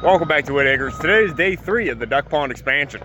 Welcome back to Whitt Acres. Today is day 3 of the duck pond expansion.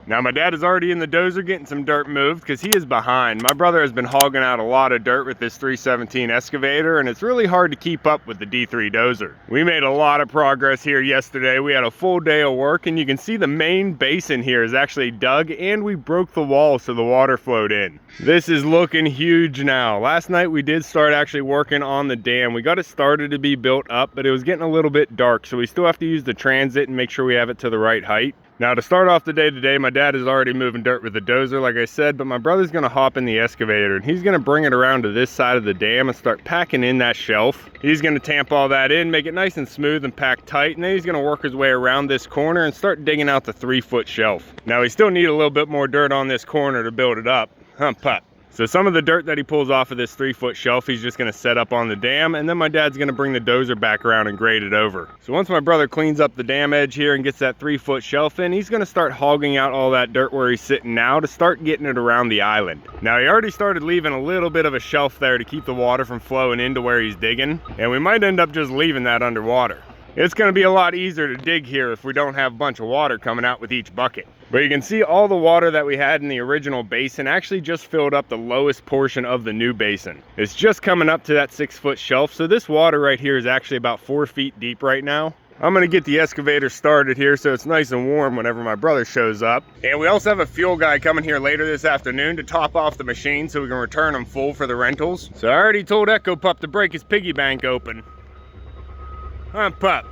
Now my dad is already in the dozer getting some dirt moved because he is behind. My brother has been hogging out a lot of dirt with this 317 excavator, and it's really hard to keep up with the D3 dozer. We made a lot of progress here yesterday. We had a full day of work, and you can see the main basin here is actually dug, and we broke the wall so the water flowed in. This is looking huge now. Last night we did start actually working on the dam. We got it started to be built up, but it was getting a little bit dark, so we still have to use the transit and make sure we have it to the right height. Now to start off the day today, my dad is already moving dirt with the dozer, like I said, but my brother's gonna hop in the excavator and he's gonna bring it around to this side of the dam and start packing in that shelf. He's gonna tamp all that in, make it nice and smooth and packed tight, and then he's gonna work his way around this corner and start digging out the 3-foot shelf. Now we still need a little bit more dirt on this corner to build it up. Putt. So some of the dirt that he pulls off of this 3-foot shelf, he's just gonna set up on the dam, and then my dad's gonna bring the dozer back around and grade it over. So once my brother cleans up the dam edge here and gets that 3-foot shelf in, he's gonna start hogging out all that dirt where he's sitting now to start getting it around the island. Now he already started leaving a little bit of a shelf there to keep the water from flowing into where he's digging, and we might end up just leaving that underwater. It's gonna be a lot easier to dig here if we don't have a bunch of water coming out with each bucket. But you can see all the water that we had in the original basin actually just filled up the lowest portion of the new basin. It's just coming up to that 6-foot shelf, so this water right here is actually about 4 feet deep right now. I'm gonna get the excavator started here so it's nice and warm whenever my brother shows up. And we also have a fuel guy coming here later this afternoon to top off the machine so we can return them full for the rentals. So I already told Echo Pup to break his piggy bank open. Pup.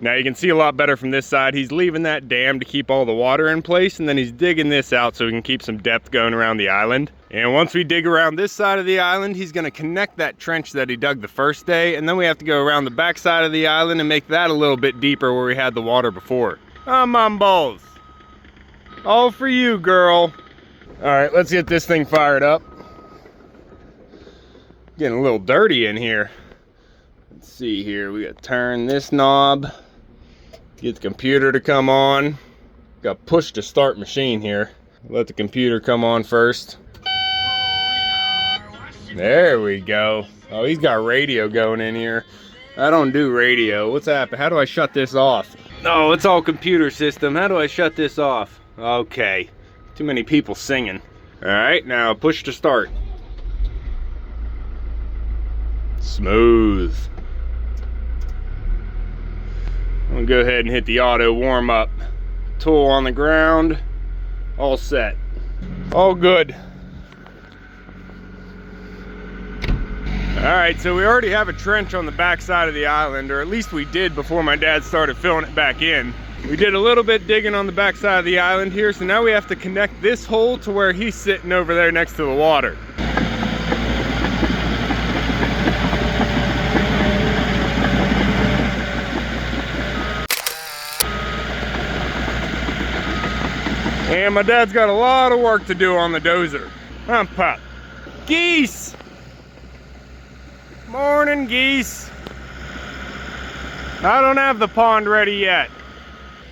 Now you can see a lot better from this side. He's leaving that dam to keep all the water in place, and then he's digging this out so we can keep some depth going around the island. And once we dig around this side of the island, he's gonna connect that trench that he dug the first day, and then we have to go around the back side of the island and make that a little bit deeper where we had the water before. Mom balls. All for you, girl. All right, let's get this thing fired up. Getting a little dirty in here. Let's see here, we gotta turn this knob, get the computer to come on. Got push to start machine here. Let the computer come on first. There we go. Oh, he's got radio going in here. I don't do radio. What's happening? How do I shut this off? Oh, it's all computer system. How do I shut this off? Okay, too many people singing. All right, now push to start. Smooth. I'm gonna go ahead and hit the auto warm up. Tool on the ground, all set. All good. All right, so we already have a trench on the back side of the island, or at least we did before my dad started filling it back in. We did a little bit digging on the back side of the island here, so now we have to connect this hole to where he's sitting over there next to the water. And my dad's got a lot of work to do on the dozer. Pup. Geese! Morning, geese. I don't have the pond ready yet.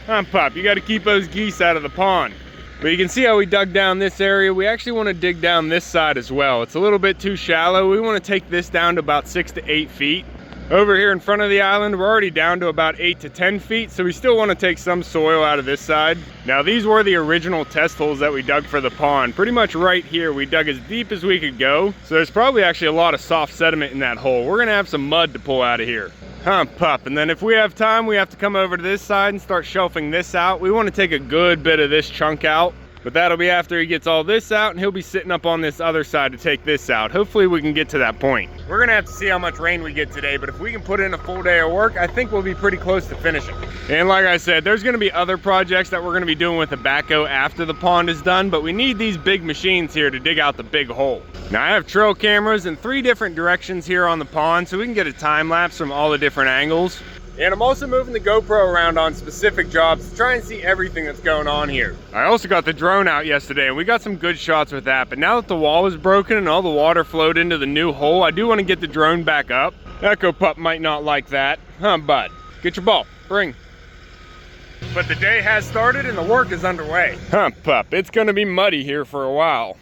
Pup, you gotta keep those geese out of the pond. But you can see how we dug down this area. We actually wanna dig down this side as well. It's a little bit too shallow. We wanna take this down to about 6 to 8 feet. Over here in front of the island, we're already down to about 8 to 10 feet, so we still want to take some soil out of this side. Now these were the original test holes that we dug for the pond. Pretty much right here, we dug as deep as we could go. So there's probably actually a lot of soft sediment in that hole. We're gonna have some mud to pull out of here. Pup, and then if we have time, we have to come over to this side and start shelving this out. We want to take a good bit of this chunk out. But that'll be after he gets all this out, and he'll be sitting up on this other side to take this out. Hopefully we can get to that point. We're gonna have to see how much rain we get today, but if we can put in a full day of work, I think we'll be pretty close to finishing. And like I said, there's gonna be other projects that we're gonna be doing with the backhoe after the pond is done, but we need these big machines here to dig out the big hole. Now I have trail cameras in 3 different directions here on the pond, so we can get a time lapse from all the different angles. And I'm also moving the GoPro around on specific jobs to try and see everything that's going on here. I also got the drone out yesterday and we got some good shots with that, but now that the wall is broken and all the water flowed into the new hole, I do want to get the drone back up. Echo Pup might not like that. Bud? Get your ball. Bring. But the day has started and the work is underway. Pup, it's gonna be muddy here for a while.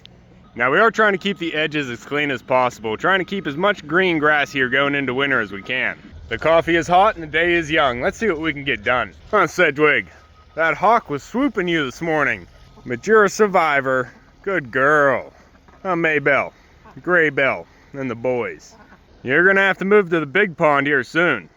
Now we are trying to keep the edges as clean as possible, trying to keep as much green grass here going into winter as we can. The coffee is hot and the day is young. Let's see what we can get done. Huh, Sedgwig? That hawk was swooping you this morning. But you're a survivor. Good girl. Huh, Maybell, Graybell, and the boys. You're gonna have to move to the big pond here soon.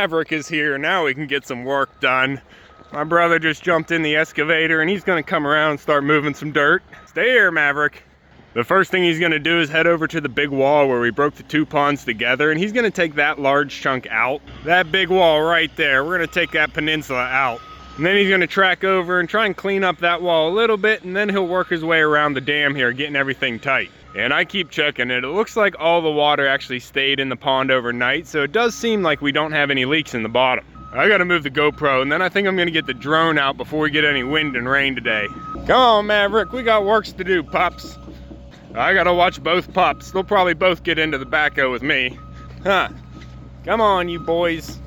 Maverick is here. Now we can get some work done. My brother just jumped in the excavator and he's gonna come around and start moving some dirt. Stay here, Maverick. The first thing he's gonna do is head over to the big wall where we broke the two ponds together, and he's gonna take that large chunk out. That big wall right there, we're gonna take that peninsula out. And then he's gonna track over and try and clean up that wall a little bit, and then he'll work his way around the dam here, getting everything tight. And I keep checking it. It looks like all the water actually stayed in the pond overnight, so it does seem like we don't have any leaks in the bottom. I gotta move the GoPro, and then I think I'm gonna get the drone out before we get any wind and rain today. Come on, Maverick, we got works to do, pups. I gotta watch both pups. They'll probably both get into the backhoe with me. Huh. Come on, you boys.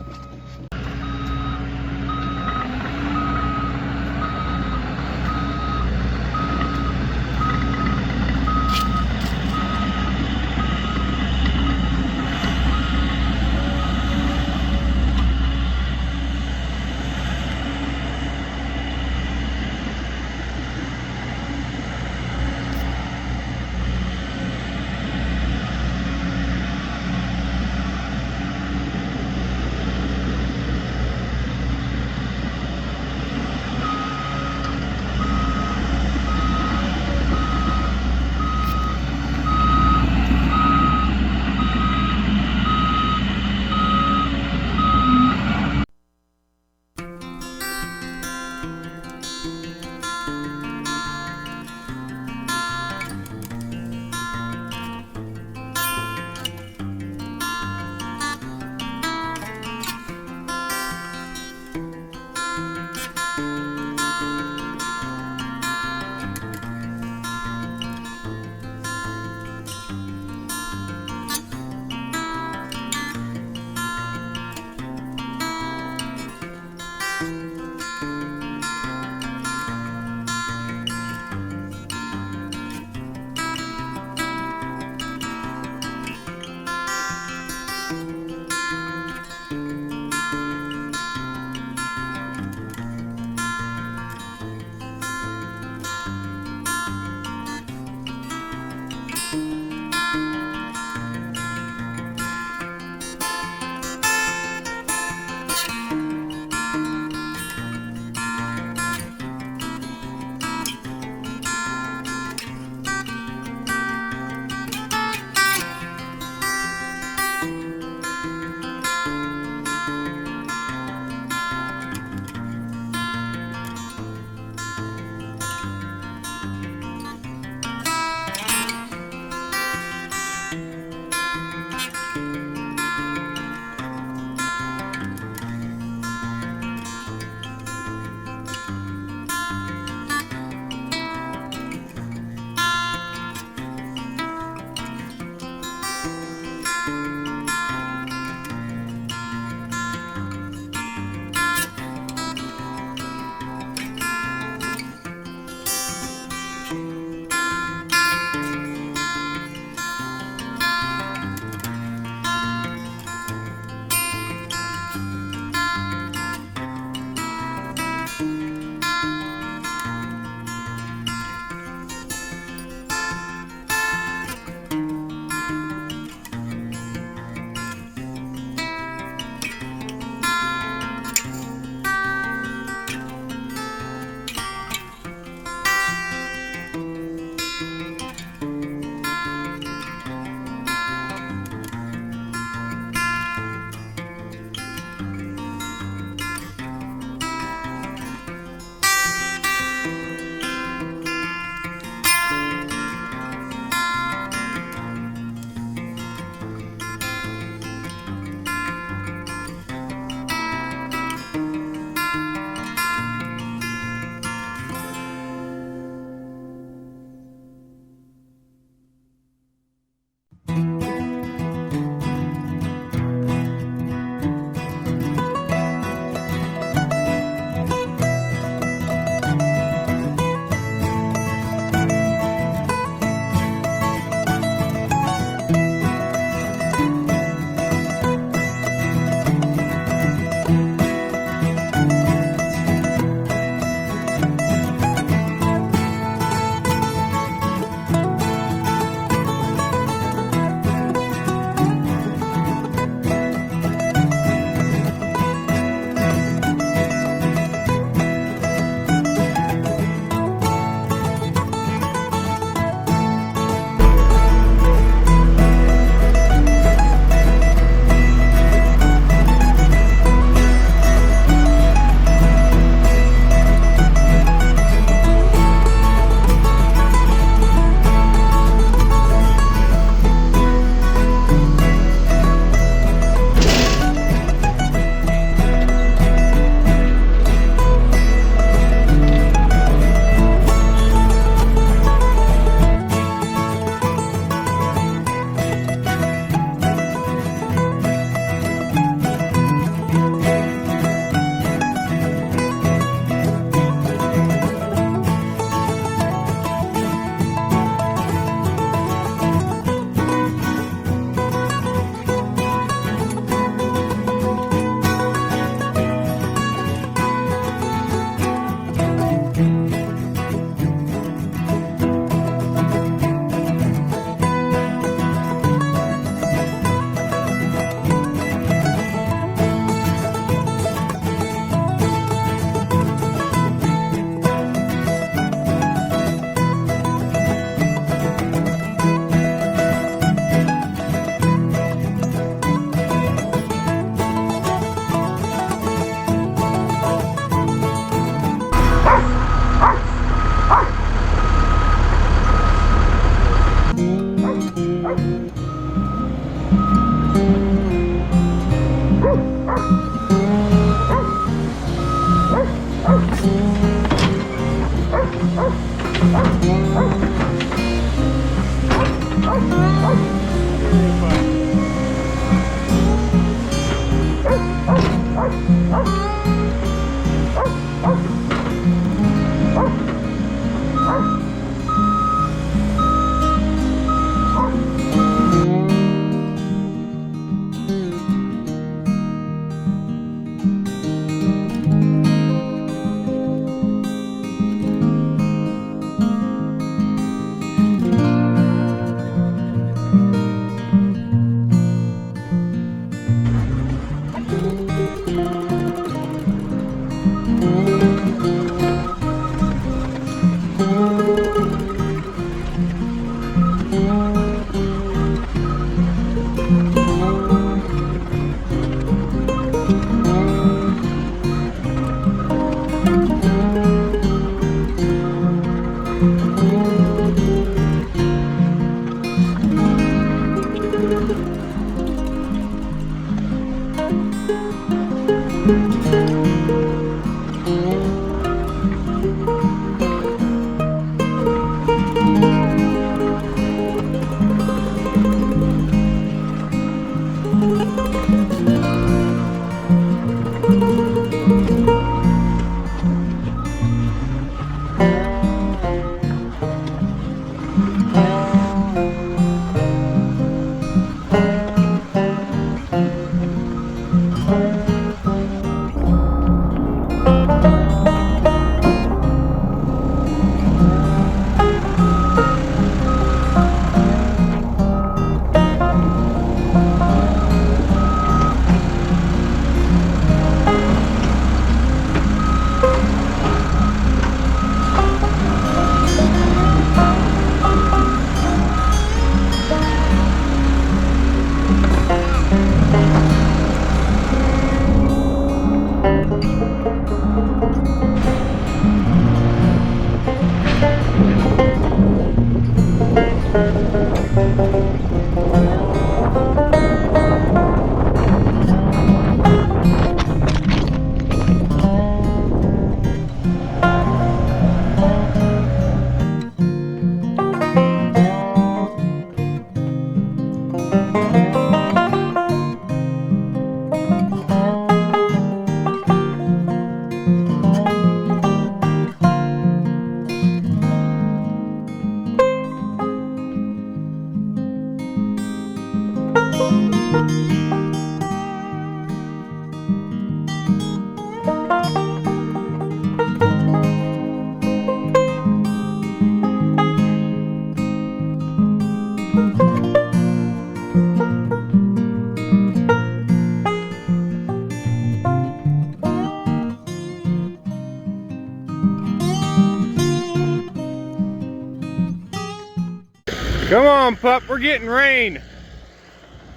Come on, pup, we're getting rain.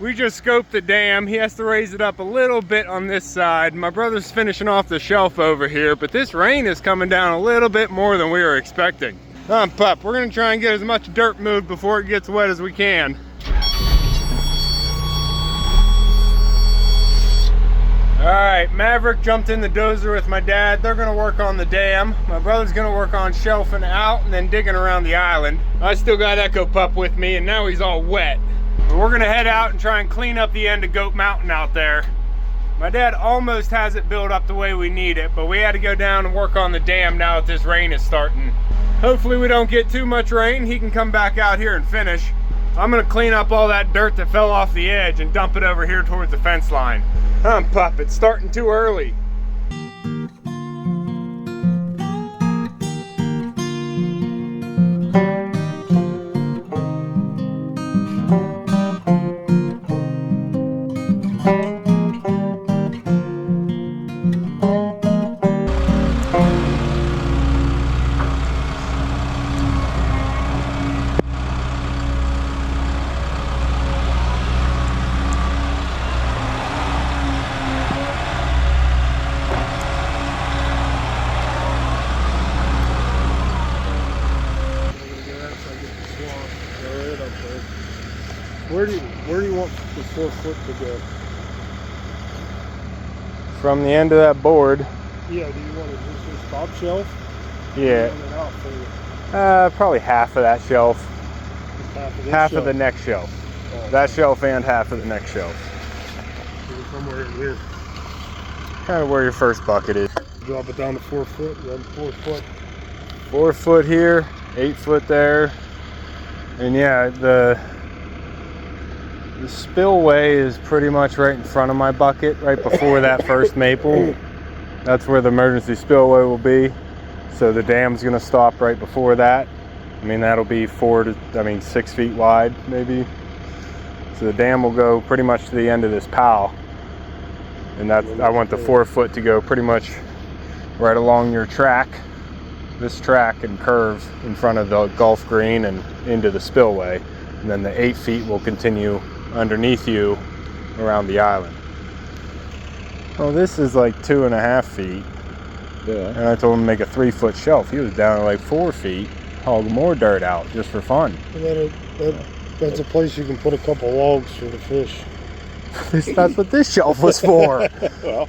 We just scoped the dam. He has to raise it up a little bit on this side. My brother's finishing off the shelf over here, but this rain is coming down a little bit more than we were expecting. Come on, pup, we're gonna try and get as much dirt moved before it gets wet as we can. All right, Maverick jumped in the dozer with my dad. They're gonna work on the dam. My brother's gonna work on shelving out and then digging around the island. I still got Echo Pup with me, and now he's all wet. But we're gonna head out and try and clean up the end of Goat Mountain out there. My dad almost has it built up the way we need it, but we had to go down and work on the dam now that this rain is starting. Hopefully we don't get too much rain. He can come back out here and finish. I'm gonna clean up all that dirt that fell off the edge and dump it over here towards the fence line. Pup, it's starting too early. Where do you want the 4 foot to go? From the end of that board. Yeah, do you want to use this top shelf? Yeah. Probably half of that shelf. Half of the next shelf. Oh. That shelf and half of the next shelf. Somewhere in here. Kind of where your first bucket is. Drop it down to 4 foot, run 4 foot. 4 foot here, 8 foot there. And yeah, the spillway is pretty much right in front of my bucket, right before that first maple. That's where the emergency spillway will be. So the dam's gonna stop right before that. I mean, that'll be 6 feet wide, maybe. So the dam will go pretty much to the end of this pile. And that's, I want the 4 foot to go pretty much right along your track, this track, and curve in front of the golf green and into the spillway. And then the 8 feet will continue underneath you around the island. Oh, this is like 2.5 feet. Yeah. And I told him to make a 3 foot shelf. He was down at like 4 feet, haul more dirt out just for fun. And then that's a place you can put a couple logs for the fish. That's what this shelf was for. Well,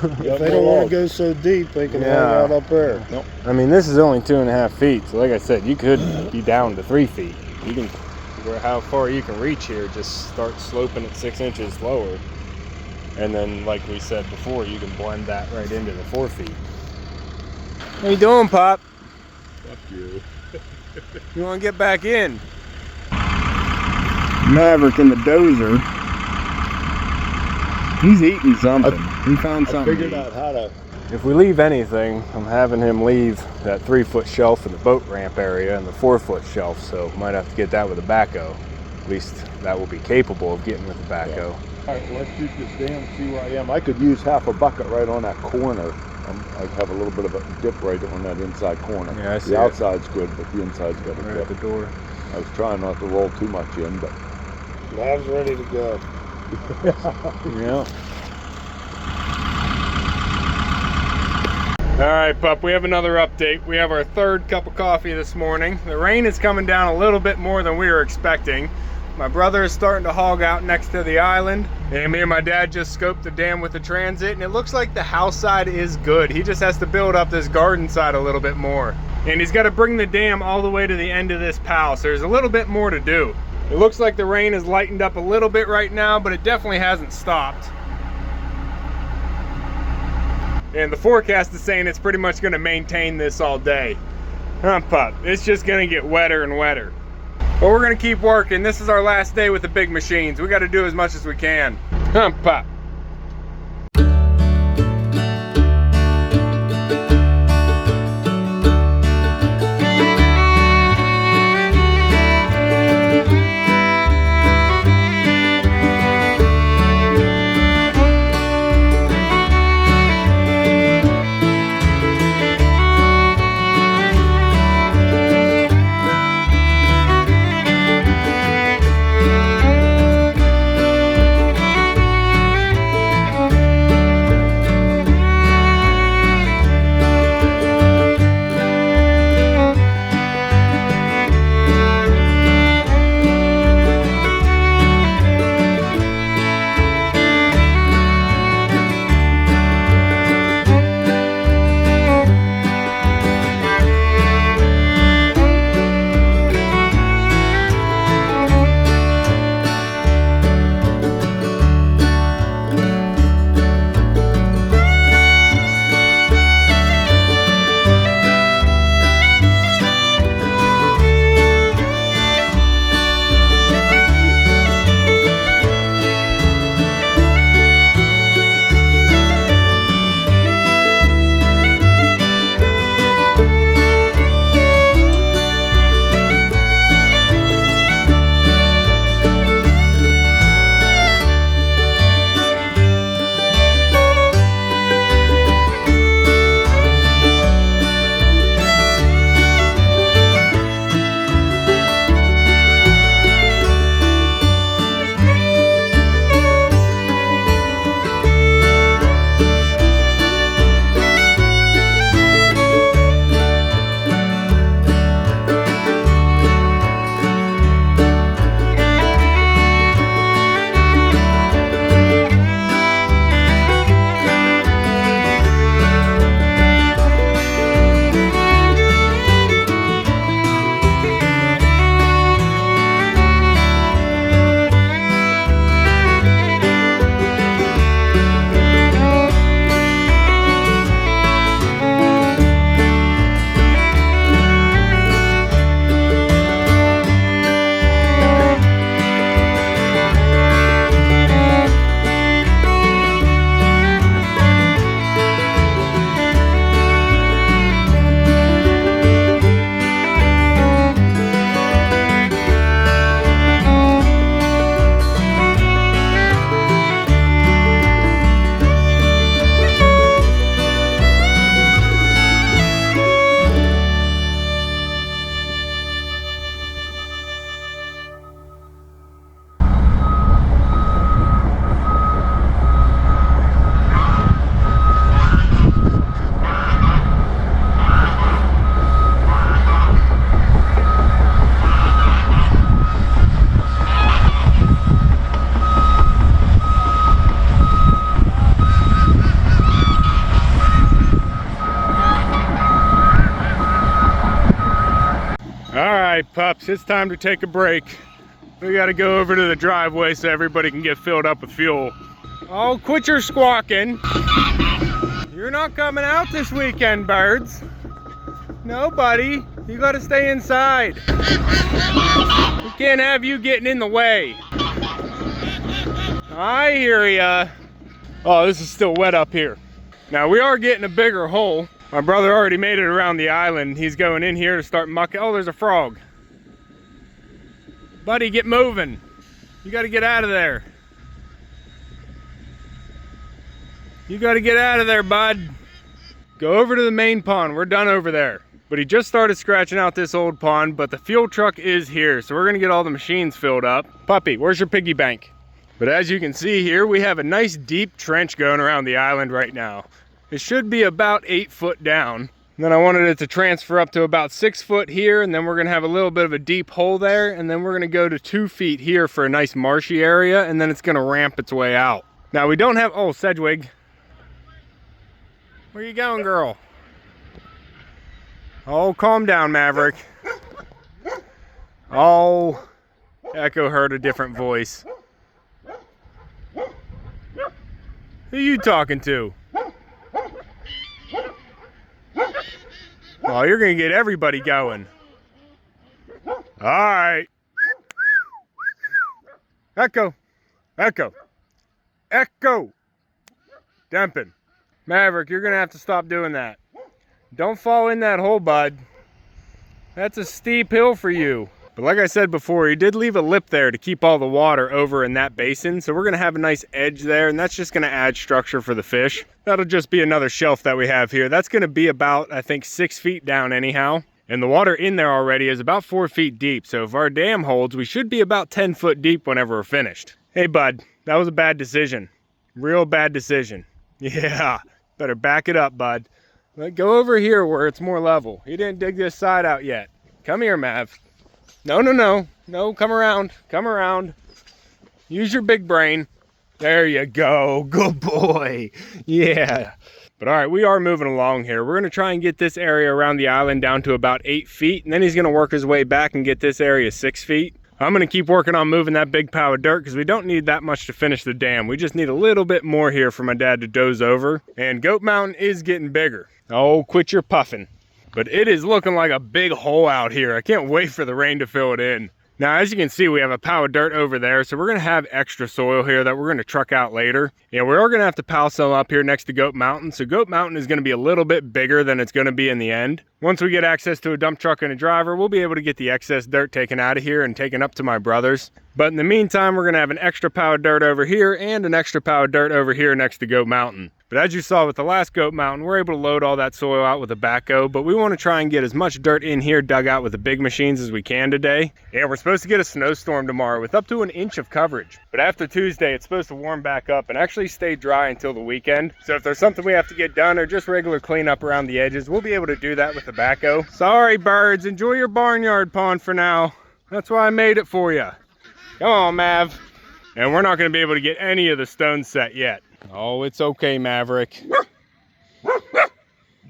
if they don't want to go so deep, they can hang out up there. Nope. I mean, this is only 2.5 feet. So like I said, you could be down to 3 feet. You can, where how far you can reach here, just start sloping it 6 inches lower. And then, like we said before, you can blend that right into the 4 feet. How you doing, Pop? Fuck you. You want to get back in? Maverick in the dozer. He's eating something. He found something. I figured out how to. If we leave anything, I'm having him leave that 3 foot shelf in the boat ramp area and the 4 foot shelf, so might have to get that with a backhoe. At least that will be capable of getting with the backhoe. Yeah. All right, let's shoot this dam, see where I am. I could use half a bucket right on that corner. I have a little bit of a dip right on that inside corner. Yeah, I see the outside's good, but the inside's got a right dip. at the door. I was trying not to roll too much in, but Mav's ready to go. Yeah. All right, pup, we have another update. We have our third cup of coffee this morning. The rain is coming down a little bit more than we were expecting. My brother is starting to hog out next to the island, and me and my dad just scoped the dam with the transit, and it looks like the house side is good. He just has to build up this garden side a little bit more. And he's got to bring the dam all the way to the end of this pile, so there's a little bit more to do. It looks like the rain has lightened up a little bit right now, but it definitely hasn't stopped. And the forecast is saying it's pretty much going to maintain this all day. Pup, it's just going to get wetter and wetter. But we're going to keep working. This is our last day with the big machines. We got to do as much as we can. Pup. right, pups, it's time to take a break. We gotta go over to the driveway so everybody can get filled up with fuel. Oh, quit your squawking. You're not coming out this weekend, birds. No, buddy, you gotta stay inside. We can't have you getting in the way. I hear ya. Oh, this is still wet up here. Now, we are getting a bigger hole. My brother already made it around the island. He's going in here to start mucking. Oh, there's a frog. Buddy, get moving. You gotta get out of there. You gotta get out of there, bud. Go over to the main pond. We're done over there. But he just started scratching out this old pond, but the fuel truck is here, so we're gonna get all the machines filled up. Puppy, where's your piggy bank? But as you can see here, we have a nice deep trench going around the island right now. It should be about 8 foot down. And then I wanted it to transfer up to about 6 foot here, and then we're gonna have a little bit of a deep hole there, and then we're gonna go to 2 feet here for a nice marshy area, and then it's gonna ramp its way out. Now we don't have, oh, Sedgwig. Where you going, girl? Oh, calm down, Maverick. Oh, Echo heard a different voice. Who you talking to? Oh, you're gonna get everybody going. All right. Echo. Echo. Echo. Dempin. Maverick, you're gonna have to stop doing that. Don't fall in that hole, bud. That's a steep hill for you. But like I said before, he did leave a lip there to keep all the water over in that basin. So we're gonna have a nice edge there, and that's just gonna add structure for the fish. That'll just be another shelf that we have here. That's gonna be about, I think, 6 feet down anyhow. And the water in there already is about 4 feet deep. So if our dam holds, we should be about 10 foot deep whenever we're finished. Hey bud, that was a bad decision. Real bad decision. Yeah, better back it up, bud. Go over here where it's more level. He didn't dig this side out yet. Come here, Mav. No, no, no. No, come around. Come around. Use your big brain. There you go. Good boy. Yeah. But all right, we are moving along here. We're going to try and get this area around the island down to about 8 feet. And then he's going to work his way back and get this area 6 feet. I'm going to keep working on moving that big pile of dirt because we don't need that much to finish the dam. We just need a little bit more here for my dad to doze over. And Goat Mountain is getting bigger. Oh, quit your puffing. But it is looking like a big hole out here. I can't wait for the rain to fill it in. Now, as you can see, we have a pile of dirt over there, so we're going to have extra soil here that we're going to truck out later. And we are going to have to pile some up here next to Goat Mountain. So Goat Mountain is going to be a little bit bigger than it's going to be in the end. Once we get access to a dump truck and a driver, we'll be able to get the excess dirt taken out of here and taken up to my brother's. But in the meantime, we're going to have an extra pile of dirt over here and an extra pile of dirt over here next to Goat Mountain. But as you saw with the last Goat Mountain, we're able to load all that soil out with a backhoe, but we want to try and get as much dirt in here dug out with the big machines as we can today. And we're supposed to get a snowstorm tomorrow with up to an inch of coverage. But after Tuesday, it's supposed to warm back up and actually stay dry until the weekend. So if there's something we have to get done or just regular cleanup around the edges, we'll be able to do that with the backhoe. Sorry, birds, enjoy your barnyard pond for now. That's why I made it for you. Come on, Mav. And we're not going to be able to get any of the stones set yet. Oh, it's okay, Maverick.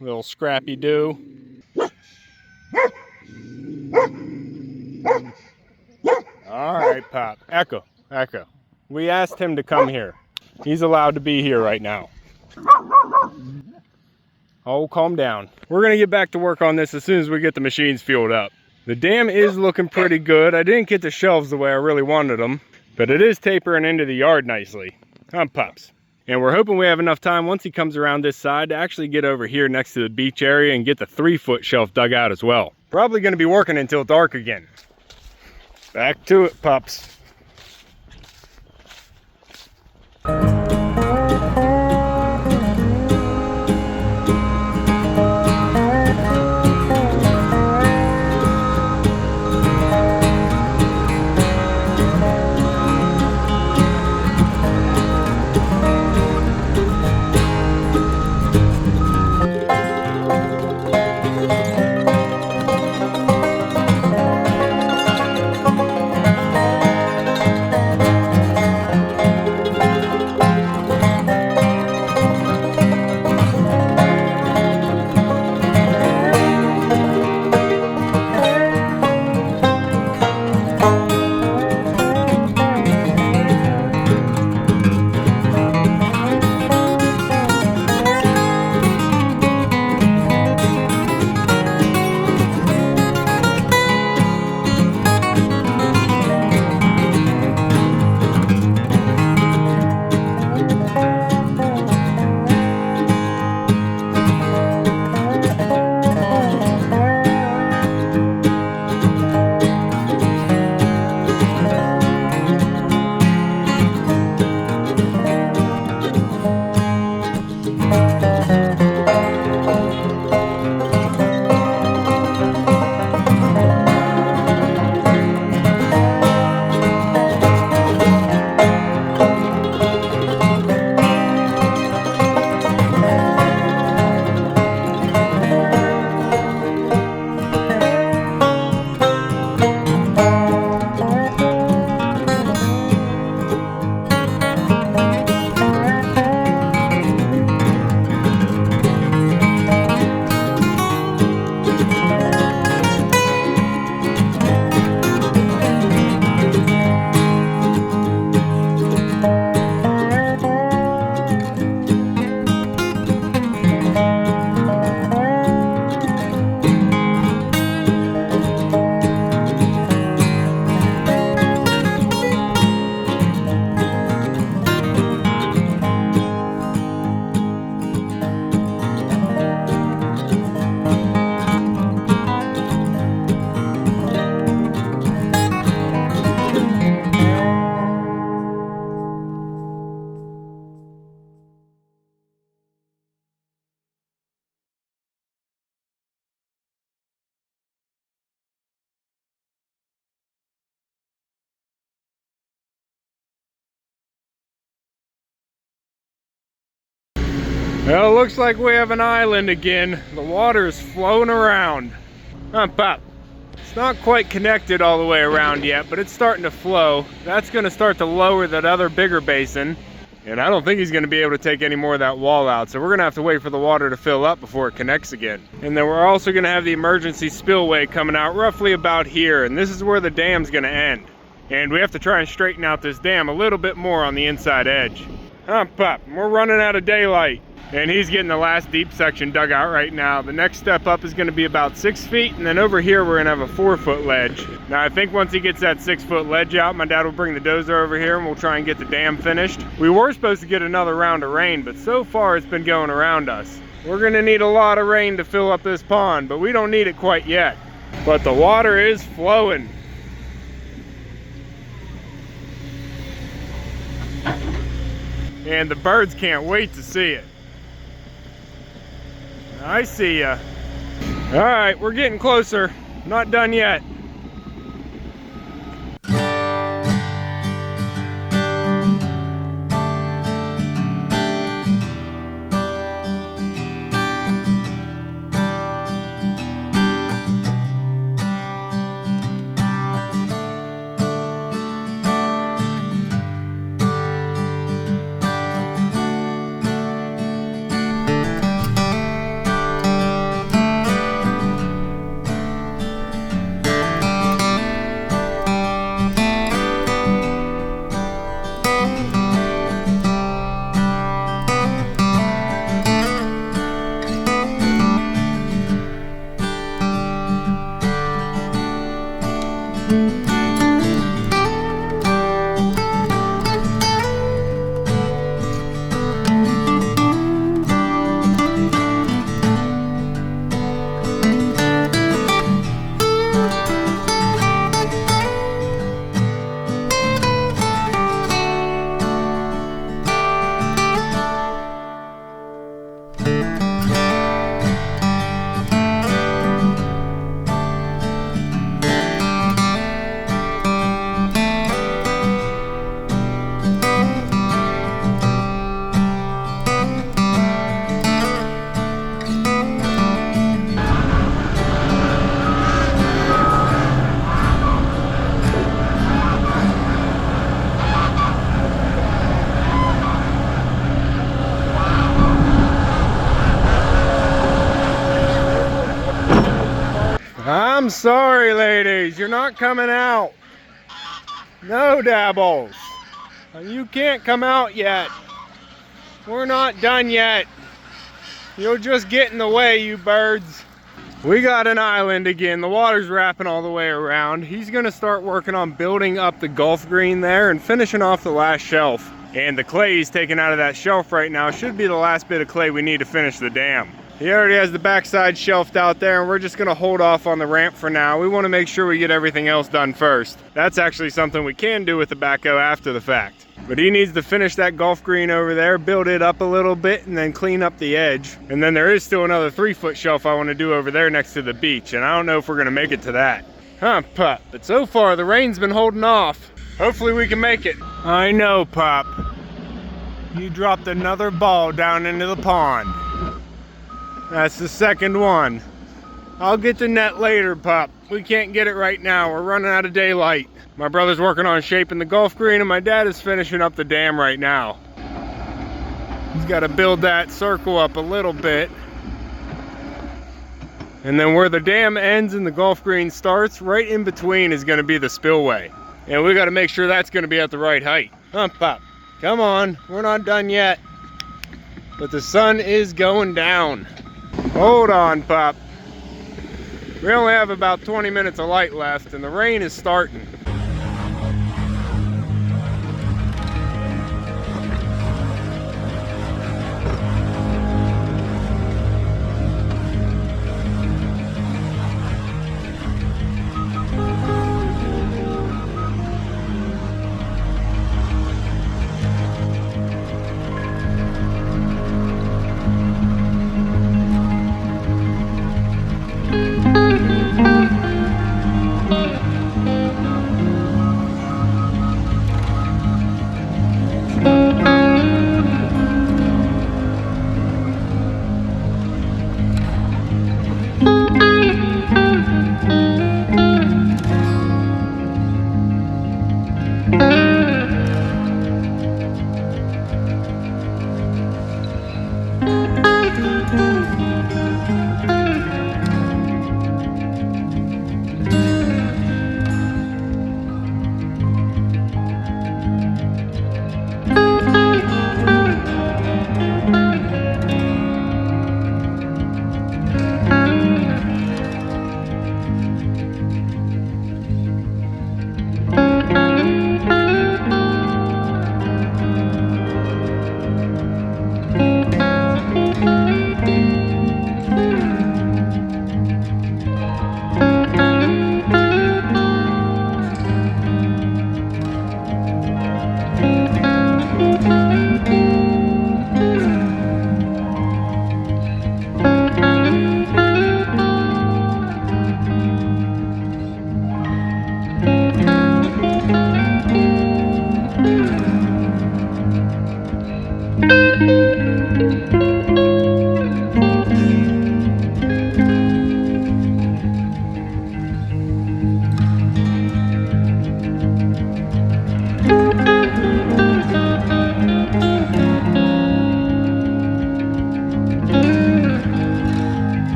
Little scrappy do. All right, Pop. Echo, Echo. We asked him to come here. He's allowed to be here right now. Oh, calm down. We're going to get back to work on this as soon as we get the machines fueled up. The dam is looking pretty good. I didn't get the shelves the way I really wanted them, but it is tapering into the yard nicely. Pups. And we're hoping we have enough time once he comes around this side to actually get over here next to the beach area and get the 3-foot shelf dug out as well. Probably going to be working until dark again. Back to it, pups. Well, it looks like we have an island again. The water is flowing around. Pop. It's not quite connected all the way around yet, but it's starting to flow. That's going to start to lower that other bigger basin. And I don't think he's going to be able to take any more of that wall out. So we're going to have to wait for the water to fill up before it connects again. And then we're also going to have the emergency spillway coming out roughly about here. And this is where the dam's going to end. And we have to try and straighten out this dam a little bit more on the inside edge. Pop. We're running out of daylight. And he's getting the last deep section dug out right now. The next step up is going to be about 6 feet, and then over here we're going to have a 4-foot ledge. Now I think once he gets that 6-foot ledge out, my dad will bring the dozer over here and we'll try and get the dam finished. We were supposed to get another round of rain, but so far it's been going around us. We're going to need a lot of rain to fill up this pond, but we don't need it quite yet. But the water is flowing. And the birds can't wait to see it. I see ya. All right, we're getting closer. Not done yet. I'm sorry, ladies, you're not coming out. No, dabbles. You can't come out yet. We're not done yet. You'll just get in the way, you birds. We got an island again. The water's wrapping all the way around. He's gonna start working on building up the golf green there and finishing off the last shelf. And the clay he's taking out of that shelf right now should be the last bit of clay we need to finish the dam. He already has the backside shelved out there, and we're just gonna hold off on the ramp for now. We wanna make sure we get everything else done first. That's actually something we can do with the backhoe after the fact. But he needs to finish that golf green over there, build it up a little bit, and then clean up the edge. And then there is still another 3-foot shelf I wanna do over there next to the beach, and I don't know if we're gonna make it to that. Pup, but so far the rain's been holding off. Hopefully we can make it. I know, Pup. You dropped another ball down into the pond. That's the second one. I'll get the net later, Pup. We can't get it right now. We're running out of daylight. My brother's working on shaping the golf green, and my dad is finishing up the dam right now. He's got to build that circle up a little bit. And then where the dam ends and the golf green starts, right in between is going to be the spillway. And we got to make sure that's going to be at the right height. Pup. Come on. We're not done yet. But the sun is going down. Hold on, Pup. We only have about 20 minutes of light left, and the rain is starting.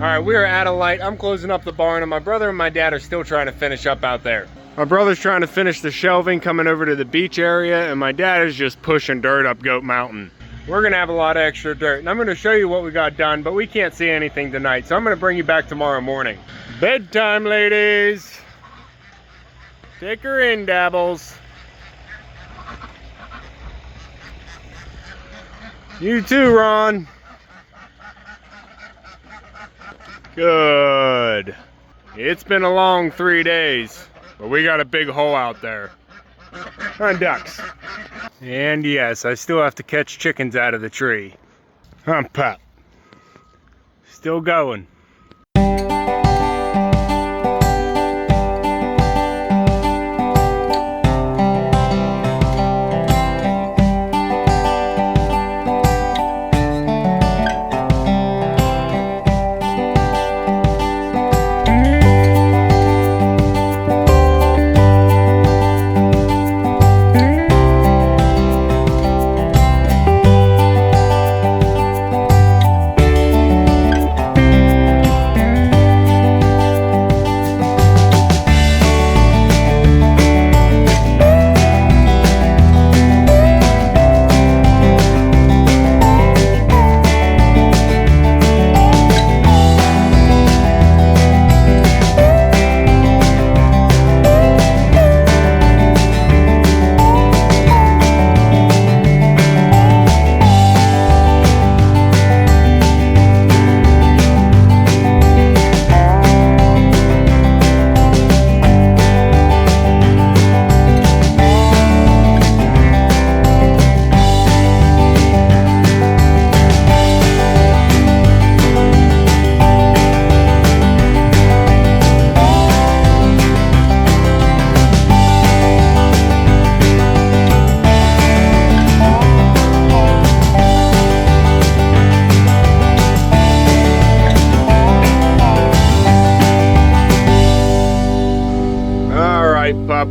Alright, we are at a light. I'm closing up the barn and my brother and my dad are still trying to finish up out there. My brother's trying to finish the shelving coming over to the beach area, and my dad is just pushing dirt up Goat Mountain. We're gonna have a lot of extra dirt, and I'm gonna show you what we got done, but we can't see anything tonight, so I'm gonna bring you back tomorrow morning. Bedtime, ladies. Take her in, Dabbles. You too, Ron. Good. It's been a long 3 days, but we got a big hole out there. On ducks. And yes, I still have to catch chickens out of the tree. Pup. Still going.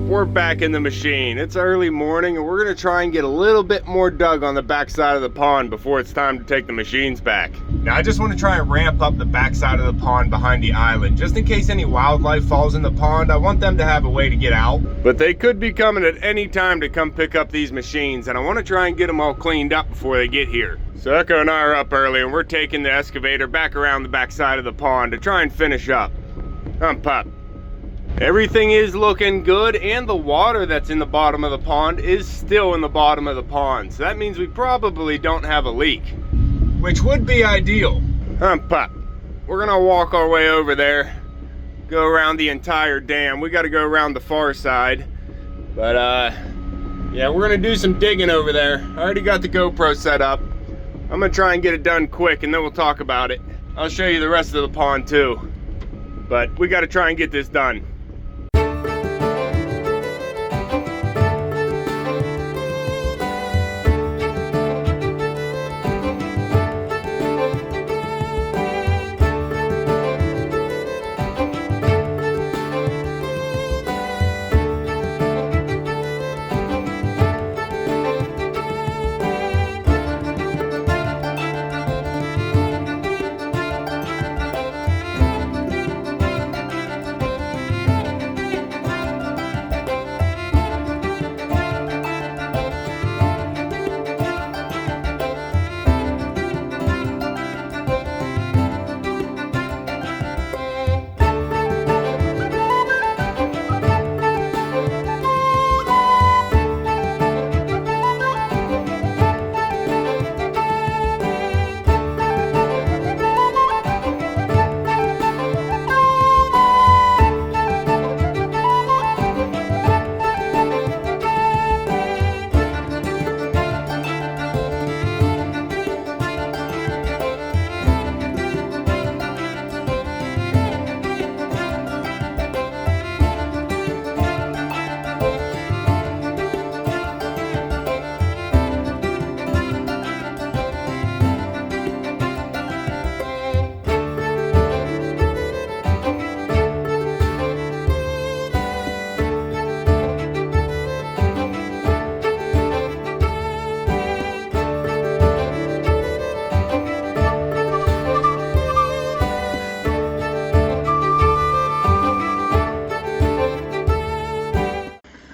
We're back in the machine. It's early morning and we're gonna try and get a little bit more dug on the backside of the pond before it's time to take the machines back. Now I just want to try and ramp up the backside of the pond behind the island. Just in case any wildlife falls in the pond, I want them to have a way to get out. But they could be coming at any time to come pick up these machines, and I want to try and get them all cleaned up before they get here. So Echo and I are up early and we're taking the excavator back around the backside of the pond to try and finish up. Pup. Everything is looking good, and the water that's in the bottom of the pond is still in the bottom of the pond. So that means we probably don't have a leak, which would be ideal. Pup. We're gonna walk our way over there, go around the entire dam. We gotta go around the far side. But yeah, we're gonna do some digging over there. I already got the GoPro set up. I'm gonna try and get it done quick and then we'll talk about it. I'll show you the rest of the pond too. But we gotta try and get this done.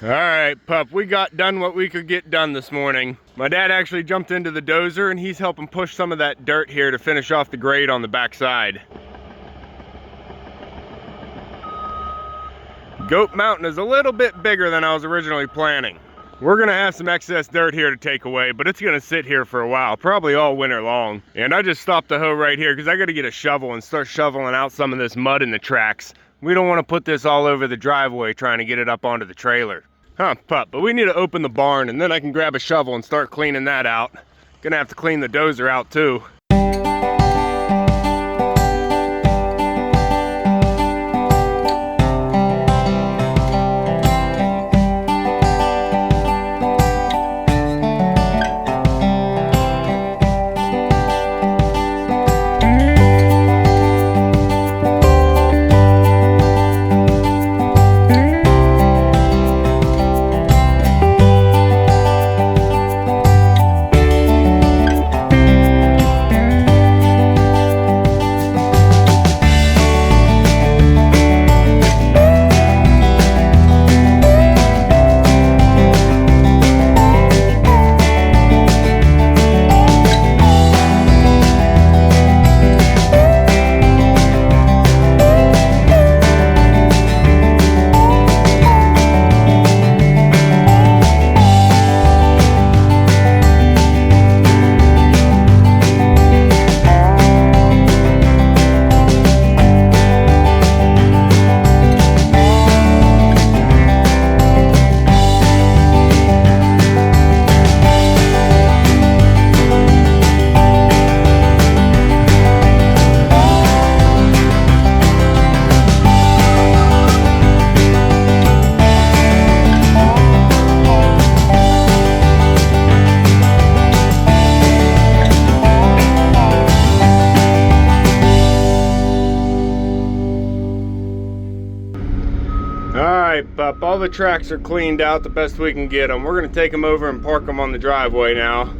All right, pup, we got done what we could get done this morning. My dad actually jumped into the dozer and he's helping push some of that dirt here to finish off the grade on the backside. Goat Mountain is a little bit bigger than I was originally planning. We're gonna have some excess dirt here to take away, but it's gonna sit here for a while, probably all winter long. And I just stopped the hoe right here because I gotta get a shovel and start shoveling out some of this mud in the tracks. We don't want to put this all over the driveway trying to get it up onto the trailer. Huh, pup, but we need to open the barn and then I can grab a shovel and start cleaning that out. Gonna have to clean the dozer out too. Pup, all the tracks are cleaned out the best we can get them. We're gonna take them over and park them on the driveway now.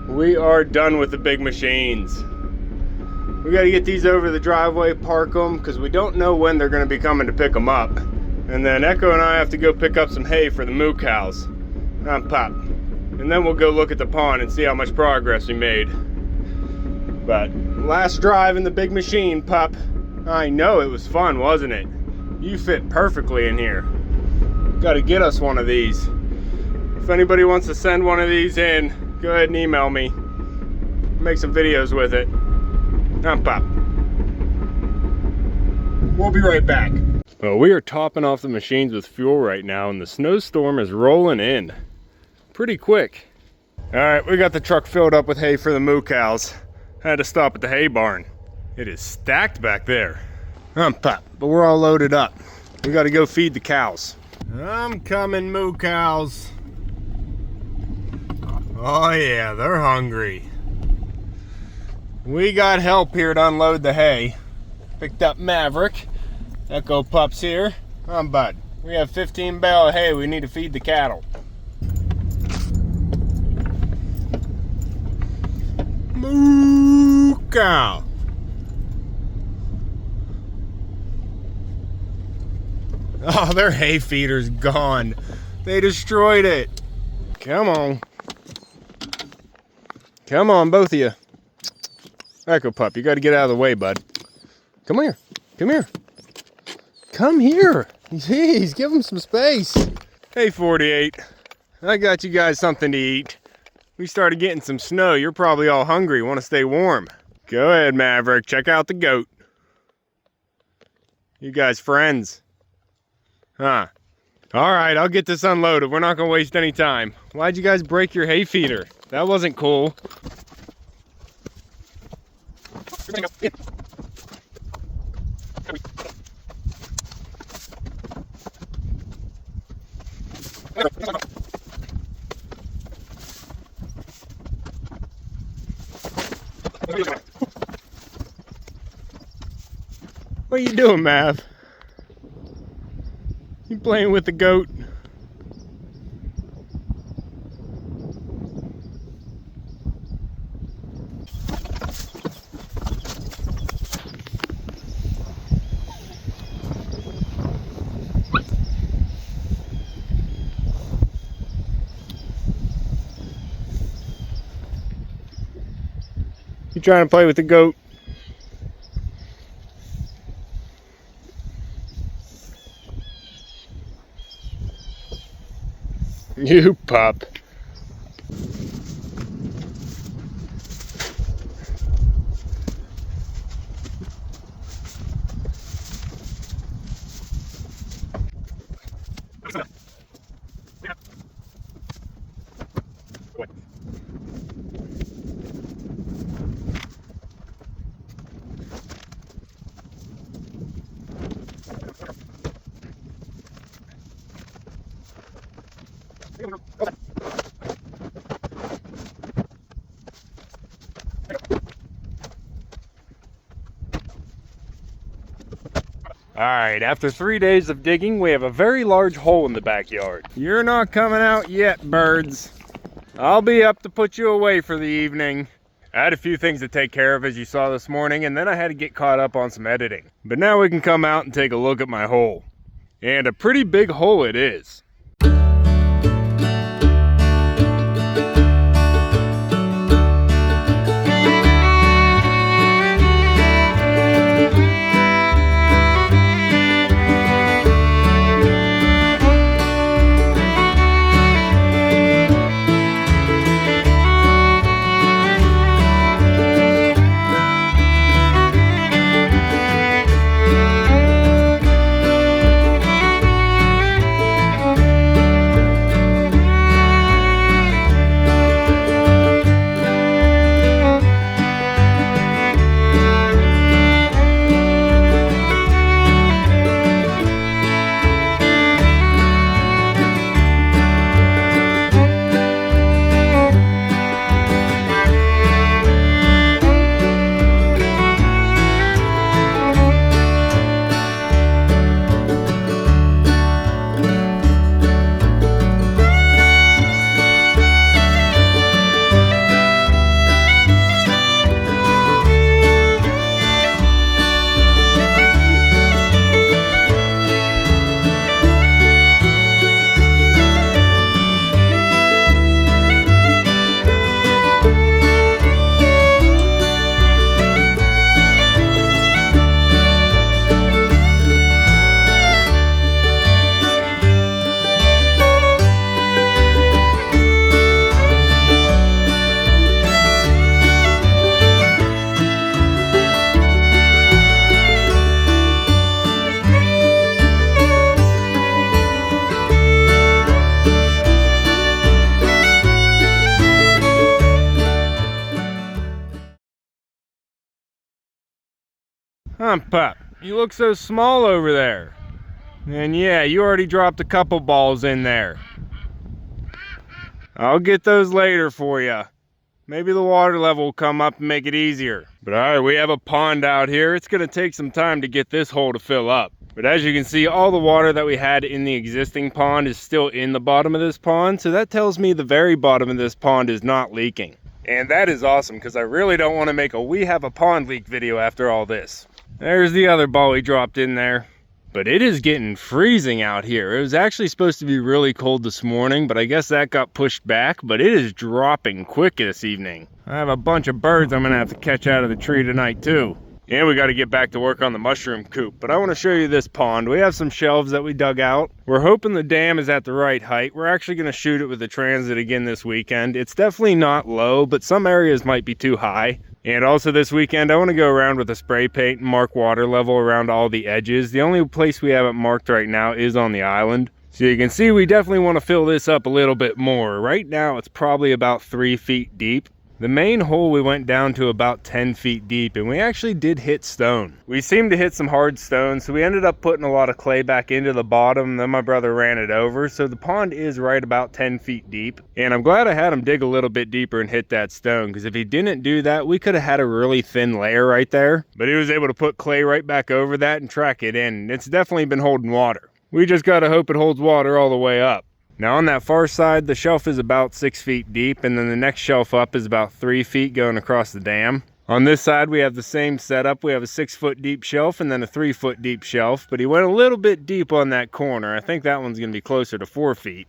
We are done with the big machines. We gotta get these over the driveway, park them, because we don't know when they're gonna be coming to pick them up. And then Echo and I have to go pick up some hay for the moo cows. Pup. And then we'll go look at the pond and see how much progress we made. But last drive in the big machine, pup. I know it was fun, wasn't it? You fit perfectly in here. Got to get us one of these. If anybody wants to send one of these in, go ahead and email me. Make some videos with it. Pop. We'll be right back. Well, we are topping off the machines with fuel right now, and the snowstorm is rolling in pretty quick. All right, we got the truck filled up with hay for the moo cows. Had to stop at the hay barn. It is stacked back there. Pop, but we're all loaded up. We got to go feed the cows. I'm coming, moo cows. Oh yeah, they're hungry. We got help here to unload the hay. Picked up Maverick. Echo Pup's here. Bud. We have 15 bale of hay we need to feed the cattle. Moo cow. Oh, their hay feeder's gone. They destroyed it. Come on. Come on, both of you. Echo Pup, you got to get out of the way, bud. Come here. Come here. Come here. Jeez, give him some space. Hey, 48. I got you guys something to eat. We started getting some snow. You're probably all hungry. Want to stay warm. Go ahead, Maverick. Check out the goat. You guys friends? Huh. All right, I'll get this unloaded. We're not going to waste any time. Why'd you guys break your hay feeder? That wasn't cool. What are you doing, Mav? You playing with the goat? You trying to play with the goat? You pup. Alright, after 3 days of digging, we have a very large hole in the backyard. You're not coming out yet, birds. I'll be up to put you away for the evening. I had a few things to take care of, as you saw this morning, and then I had to get caught up on some editing. But now we can come out and take a look at my hole. And a pretty big hole it is. Pup, you look so small over there. And yeah, you already dropped a couple balls in there. I'll get those later for you. Maybe the water level will come up and make it easier. But alright, we have a pond out here. It's going to take some time to get this hole to fill up. But as you can see, all the water that we had in the existing pond is still in the bottom of this pond. So that tells me the very bottom of this pond is not leaking. And that is awesome, because I really don't want to make a we have a pond leak video after all this. There's the other ball we dropped in there. But it is getting freezing out here. It was actually supposed to be really cold this morning, but I guess that got pushed back. But it is dropping quick this evening. I have a bunch of birds I'm gonna have to catch out of the tree tonight too. And we got to get back to work on the mushroom coop. But I want to show you this pond. We have some shelves that we dug out. We're hoping the dam is at the right height. We're actually going to shoot it with the transit again this weekend. It's definitely not low, but some areas might be too high. And also this weekend, I want to go around with a spray paint and mark water level around all the edges. The only place we haven't marked right now is on the island. So you can see we definitely want to fill this up a little bit more. Right now, it's probably about 3 feet deep. The main hole we went down to about 10 feet deep, and we actually did hit stone. We seemed to hit some hard stone, so we ended up putting a lot of clay back into the bottom. Then my brother ran it over, so the pond is right about 10 feet deep. And I'm glad I had him dig a little bit deeper and hit that stone, because if he didn't do that, we could have had a really thin layer right there. But he was able to put clay right back over that and track it in. It's definitely been holding water. We just gotta hope it holds water all the way up. Now on that far side, the shelf is about 6 feet deep, and then the next shelf up is about 3 feet going across the dam. On this side, we have the same setup. We have a 6 foot deep shelf and then a 3 foot deep shelf, but he went a little bit deep on that corner. I think that one's gonna be closer to 4 feet.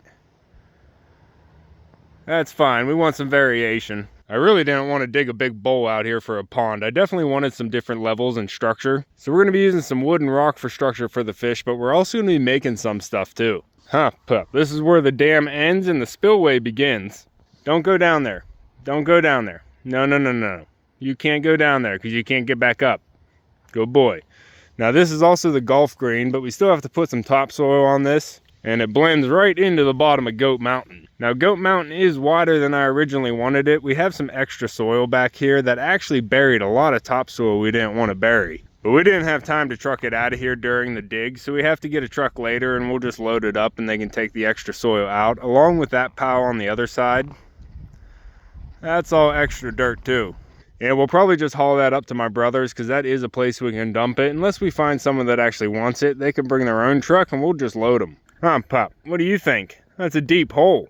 That's fine, we want some variation. I really didn't want to dig a big bowl out here for a pond. I definitely wanted some different levels and structure. So we're going to be using some wood and rock for structure for the fish, but we're also going to be making some stuff too. Huh, pup. This is where the dam ends and the spillway begins. Don't go down there. Don't go down there. No, no, no, no. You can't go down there because you can't get back up. Good boy. Now this is also the golf green, but we still have to put some topsoil on this, and it blends right into the bottom of Goat Mountain. Now Goat Mountain is wider than I originally wanted it. We have some extra soil back here that actually buried a lot of topsoil we didn't want to bury. But we didn't have time to truck it out of here during the dig, so we have to get a truck later and we'll just load it up and they can take the extra soil out, along with that pile on the other side. That's all extra dirt too. And we'll probably just haul that up to my brother's because that is a place we can dump it. Unless we find someone that actually wants it, they can bring their own truck and we'll just load them. Huh, Pop? What do you think? That's a deep hole.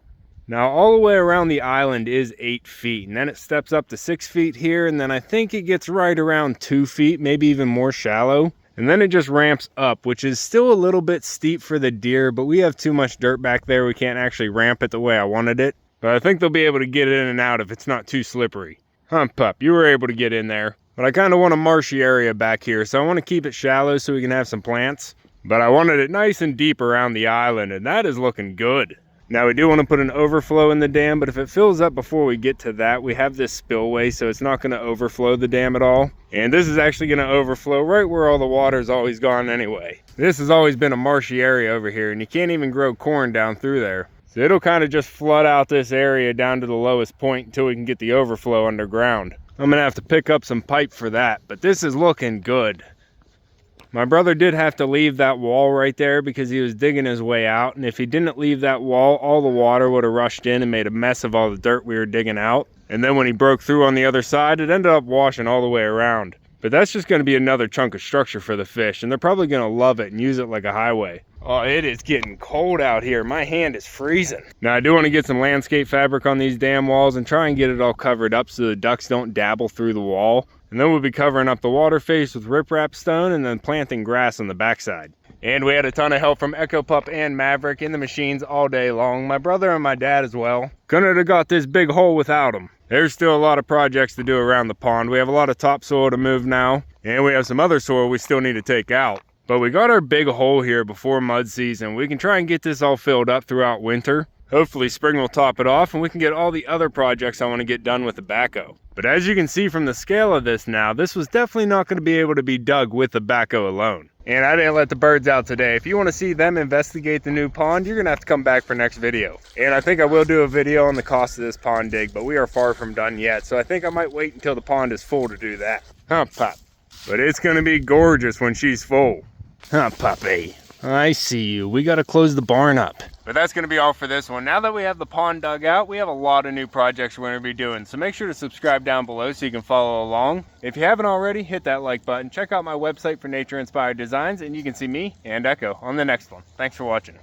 Now all the way around the island is 8 feet, and then it steps up to 6 feet here, and then I think it gets right around 2 feet, maybe even more shallow. And then it just ramps up, which is still a little bit steep for the deer, but we have too much dirt back there. We can't actually ramp it the way I wanted it. But I think they'll be able to get in and out if it's not too slippery. Huh, Pup, you were able to get in there. But I kind of want a marshy area back here, so I want to keep it shallow so we can have some plants. But I wanted it nice and deep around the island, and that is looking good. Now we do want to put an overflow in the dam, but if it fills up before we get to that, we have this spillway, so it's not going to overflow the dam at all. And this is actually going to overflow right where all the water's always gone anyway. This has always been a marshy area over here, and you can't even grow corn down through there. So it'll kind of just flood out this area down to the lowest point until we can get the overflow underground. I'm going to have to pick up some pipe for that, but this is looking good. My brother did have to leave that wall right there because he was digging his way out, and if he didn't leave that wall, all the water would have rushed in and made a mess of all the dirt we were digging out. And then when he broke through on the other side, it ended up washing all the way around. But that's just going to be another chunk of structure for the fish, and they're probably going to love it and use it like a highway. Oh, it is getting cold out here. My hand is freezing. Now, I do want to get some landscape fabric on these dam walls and try and get it all covered up so the ducks don't dabble through the wall. And then we'll be covering up the water face with riprap stone and then planting grass on the backside. And we had a ton of help from Echo Pup and Maverick in the machines all day long. My brother and my dad as well. Couldn't have got this big hole without them. There's still a lot of projects to do around the pond. We have a lot of topsoil to move now. And we have some other soil we still need to take out. But we got our big hole here before mud season. We can try and get this all filled up throughout winter. Hopefully spring will top it off and we can get all the other projects I want to get done with the backhoe. But as you can see from the scale of this now, this was definitely not going to be able to be dug with the backhoe alone. And I didn't let the birds out today. If you want to see them investigate the new pond, you're going to have to come back for next video. And I think I will do a video on the cost of this pond dig, but we are far from done yet. So I think I might wait until the pond is full to do that. Huh, Pop? But it's going to be gorgeous when she's full. Huh, Puppy? I see you. We got to close the barn up. But that's going to be all for this one. Now that we have the pond dug out, we have a lot of new projects we're going to be doing. So make sure to subscribe down below so you can follow along. If you haven't already, hit that like button. Check out my website for nature-inspired designs, and you can see me and Echo on the next one. Thanks for watching.